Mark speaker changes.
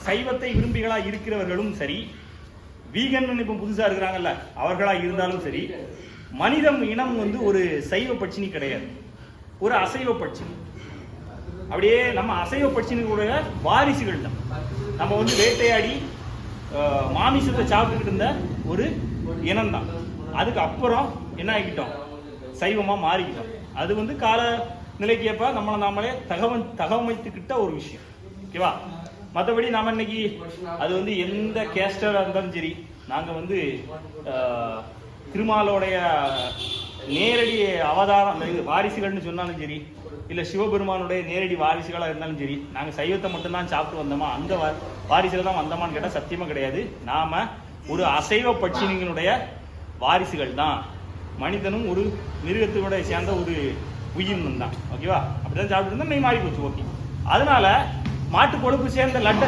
Speaker 1: சைவத்தை விரும்பிகளா இருக்கிறவர்களும் சரி, வீகன் இப்ப புதுசா இருக்கிறாங்கல்ல அவர்களா இருந்தாலும் சரி, மனிதம் இனம் ஒரு சைவ பட்சினி கிடையாது, ஒரு அசைவ பட்சினி. அப்படியே நம்ம அசைவ பட்சினிகளுடைய வாரிசுகள் தான். நம்ம வேட்டையாடி மாமிசத்தை சாப்பிட்டுக்கிட்டு இருந்த ஒரு இனம் தான். அதுக்கு அப்புறம் என்ன ஆகிட்டோம், சைவமா மாறிக்கிட்டோம். அது கால நிலைக்கேற்ப நம்மளை நாமளே தகவமைத்துக்கிட்ட ஒரு விஷயம். ஓகேவா? மற்றபடி நாம இன்னைக்கு அது எந்த கேஸ்டரா இருந்தாலும் சரி, நாங்க திருமாலோடைய நேரடி அவதாரம் வாரிசுகள்னு சொன்னாலும் சரி, இல்ல சிவபெருமானுடைய நேரடி வாரிசுகளா இருந்தாலும் சரி, நாங்க சைவத்தை மட்டும்தான் சாப்பிட்டு வந்தோமா, அந்த வாரிசுல தான் வந்தோமான்னு கேட்டா சத்தியமா கிடையாது. நாம ஒரு அசைவ பட்சினிகளுடைய வாரிசுகள் தான். மனிதனும் ஒரு மிருகத்தினுடைய சேர்ந்த ஒரு உயிரினம் தான். ஓகேவா? அப்படிதான் சாப்பிட்டு இருந்தா மாறி போச்சு. ஓகே, அதனால மாட்டு கொழுப்பு சேர்ந்த லட்டு